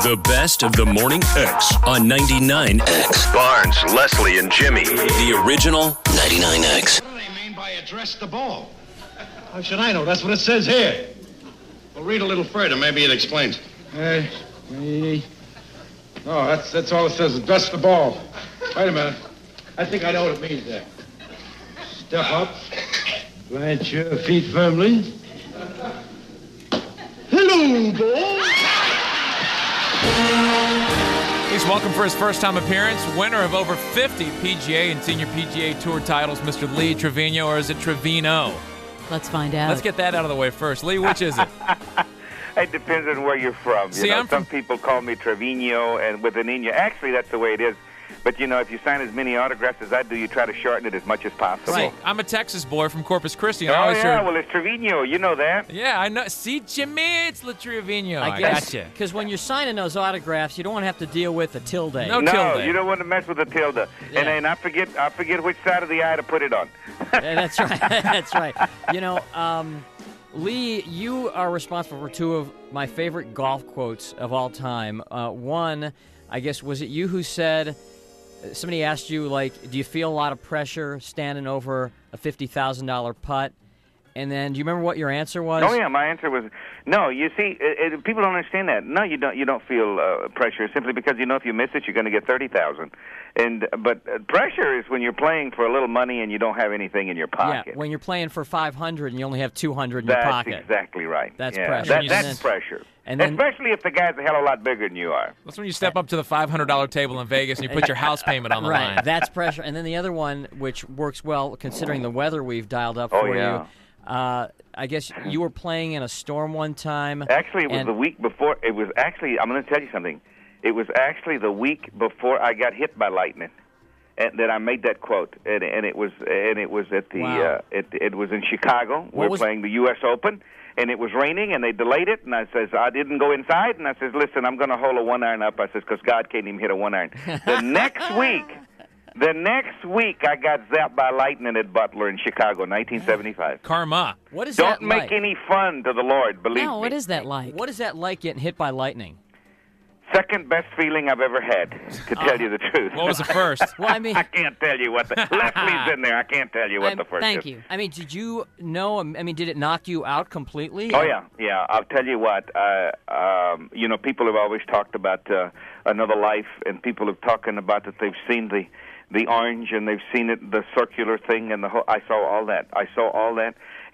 The best of the Morning X on 99X. Barnes, Leslie, and Jimmy. The original 99X. What do they mean by address the ball? How should I know? That's what it says here. Well, read a little further. Maybe it explains. No, that's all it says. Address the ball. Wait a minute. I think I know what it means there. Step up. Plant your feet firmly. Hello, ball. Please welcome for his first-time appearance, winner of over 50 PGA and Senior PGA Tour titles, Mr. Lee Trevino, or is it Trevino? Let's find out. Let's get that out of the way first. Lee, which is it? It depends on where you're from. Some people call me Trevino and with an Enya. Actually, that's the way it is. But, if you sign as many autographs as I do, you try to shorten it as much as possible. Right. I'm a Texas boy from Corpus Christi. Well, it's Trevino. You know that. Yeah, I know. See, Jimmy, it's La Trevino. I gotcha. Because when you're signing those autographs, you don't want to have to deal with a tilde. No tilde. You don't want to mess with the tilde. Yeah. And I forget which side of the eye to put it on. Yeah, that's right. That's right. Lee, you are responsible for two of my favorite golf quotes of all time. One, I guess, was it you who said... Somebody asked you, do you feel a lot of pressure standing over a $50,000 putt? And then, do you remember what your answer was? Oh, yeah, my answer was, no. You see, people don't understand that. No, you don't. You don't feel pressure simply because if you miss it, you're going to get $30,000. But pressure is when you're playing for a little money and you don't have anything in your pocket. Yeah, when you're playing for $500 and you only have $200 in your pocket. That's exactly right. That's pressure. That's pressure. And then, especially if the guy's a hell of a lot bigger than you are. That's when you step up to the $500 table in Vegas and you put your house payment on the line. Right, that's pressure. And then the other one, which works well considering the weather we've dialed up for you. I guess you were playing in a storm one time. Actually, it was the week before. It was actually, I'm going to tell you something. It was actually the week before I got hit by lightning, and that I made that quote. And it was at the wow. It was in Chicago. We were playing the U.S. Open, and it was raining, and they delayed it. And I says I didn't go inside, and I says, listen, I'm going to hold a 1-iron up. I says because God can't even hit a 1-iron. The next week, I got zapped by lightning at Butler in Chicago, 1975. Karma. What is that like? Don't make any fun to the Lord, believe me. No, what is that like? What is that like getting hit by lightning? Second best feeling I've ever had, to tell you the truth. What was the first? Well, I mean, I can't tell you what the Leslie's in there. I can't tell you what the first Thank is. you. I mean, did you know? I mean, did it knock you out completely? Oh yeah. I'll tell you what. People have always talked about another life, and people have talking about that they've seen the orange and they've seen it, the circular thing, and the whole. I saw all that,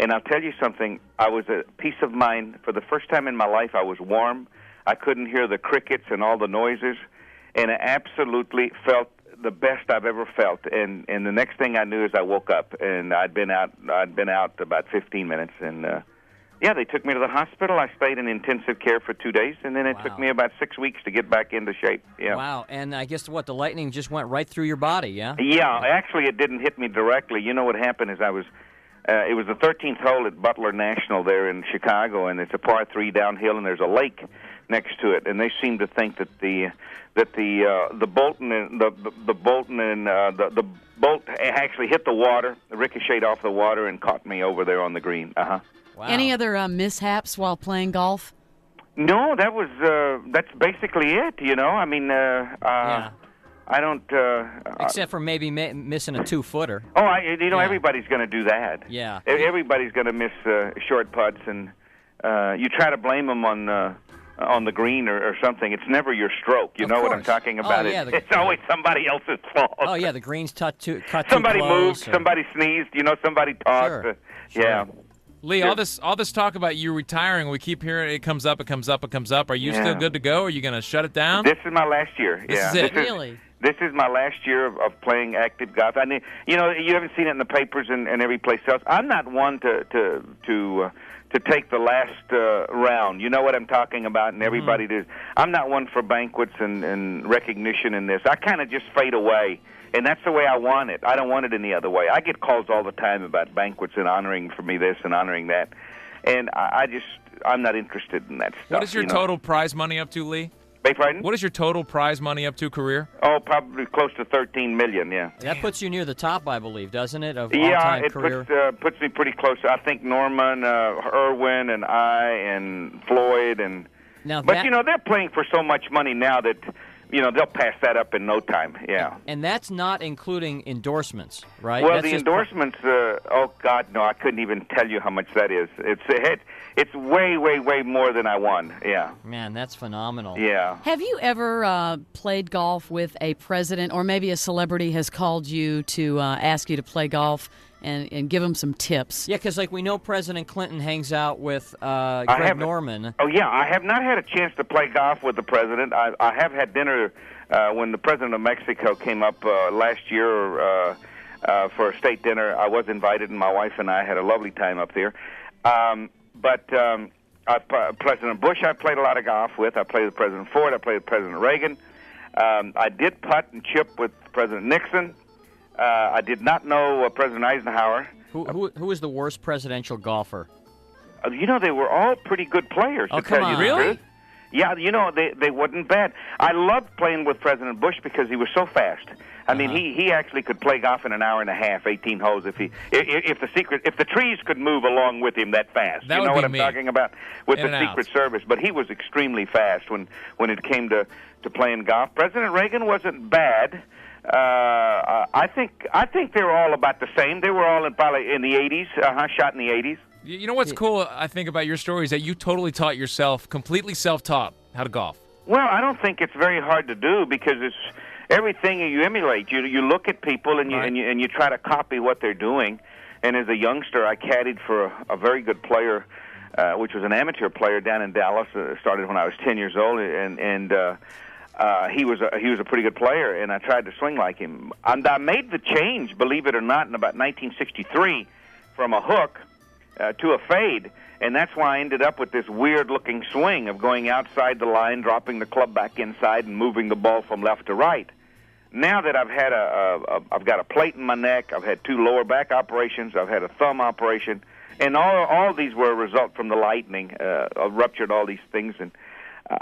and I'll tell you something. I was at peace of mind for the first time in my life. I was warm. I couldn't hear the crickets and all the noises, and I absolutely felt the best I've ever felt. And the next thing I knew is I woke up, and I'd been out about 15 minutes, and they took me to the hospital. I stayed in intensive care for 2 days, and then it took me about 6 weeks to get back into shape. Yeah. Wow. And I guess the lightning just went right through your body, yeah? Yeah. Actually, it didn't hit me directly. You know what happened is it was the 13th hole at Butler National there in Chicago, and it's a par 3 downhill, and there's a lake next to it, and they seem to think that the bolt actually hit the water, ricocheted off the water, and caught me over there on the green. Wow. Any other mishaps while playing golf? No, that's basically it. I mean, I don't. Except for maybe missing a 2-footer. Oh, everybody's going to do that. Yeah. Everybody's going to miss short putts, and you try to blame them on the green or something. It's never your stroke. You know what I'm talking about? It's always somebody else's fault. Oh, yeah, the green's cut too close. Somebody moved, somebody sneezed, somebody talked. Sure. Yeah. Lee, all this talk about you retiring, we keep hearing it comes up. Are you still good to go? Are you going to shut it down? This is my last year. This is it. Really? This is my last year of playing active golf. I mean, you haven't seen it in the papers and every place else. I'm not one to take the last round. You know what I'm talking about, and everybody does. I'm not one for banquets and recognition in this. I kind of just fade away, and that's the way I want it. I don't want it any other way. I get calls all the time about banquets and honoring for me this and honoring that, and I'm not interested in that stuff. What is your total prize money up to, Lee? Beg pardon? What is your total prize money up to career? Oh, probably close to $13 million, yeah. That puts you near the top, I believe, doesn't it, of all-time career? Yeah, it puts me pretty close. I think Norman, Irwin, and I, and Floyd, and Now But, they're playing for so much money now that, they'll pass that up in no time, yeah. And that's not including endorsements, right? Well, that's the just endorsements, oh, God, no, I couldn't even tell you how much that is. It's way, way, way more than I won, yeah. Man, that's phenomenal. Yeah. Have you ever played golf with a president, or maybe a celebrity has called you to ask you to play golf and give them some tips? Yeah, because we know President Clinton hangs out with Greg Norman. Oh, yeah, I have not had a chance to play golf with the president. I have had dinner when the president of Mexico came up last year for a state dinner. I was invited, and my wife and I had a lovely time up there. But President Bush I played a lot of golf with. I played with President Ford. I played with President Reagan. I did putt and chip with President Nixon. I did not know President Eisenhower. Who was the worst presidential golfer? They were all pretty good players. Oh, to come tell on. you the Really? truth. Yeah, they wasn't bad. I loved playing with President Bush because he was so fast. I mean, he actually could play golf in an hour and a half, 18 holes, if the trees could move along with him that fast. That you would know be what I'm me. talking about with In the and Secret out. Service. But he was extremely fast when it came to playing golf. President Reagan wasn't bad. I think they were all about the same. They were all probably in the 80s, shot in the 80s. You know what's cool, I think, about your story is that you totally taught yourself, completely self-taught, how to golf. Well, I don't think it's very hard to do because it's everything you emulate. You look at people and you try to copy what they're doing. And as a youngster, I caddied for a very good player, which was an amateur player down in Dallas. Started when I was 10 years old, and he was a pretty good player. And I tried to swing like him. And I made the change, believe it or not, in about 1963 from a hook to a fade. And that's why I ended up with this weird-looking swing of going outside the line, dropping the club back inside, and moving the ball from left to right. Now that I've got a plate in my neck, I've had 2 lower back operations, I've had a thumb operation, and all these were a result from the lightning. I ruptured all these things, and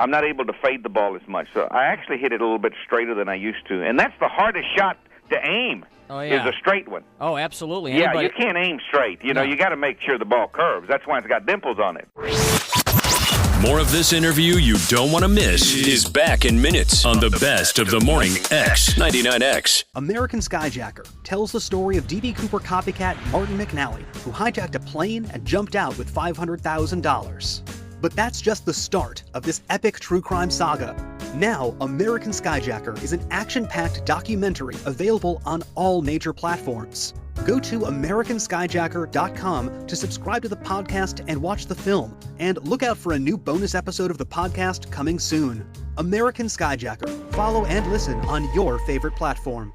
I'm not able to fade the ball as much. So I actually hit it a little bit straighter than I used to, and that's the hardest shot to aim. Oh, yeah. Is a straight one. Oh, absolutely. Yeah, you can't aim straight. You got to make sure the ball curves. That's why it's got dimples on it. More of this interview you don't want to miss is back in minutes on the best of the morning X 99X. American Skyjacker tells the story of D.B. Cooper copycat Martin McNally, who hijacked a plane and jumped out with $500,000. But that's just the start of this epic true crime saga. Now, American Skyjacker is an action-packed documentary available on all major platforms. Go to AmericanSkyjacker.com to subscribe to the podcast and watch the film. And look out for a new bonus episode of the podcast coming soon. American Skyjacker. Follow and listen on your favorite platform.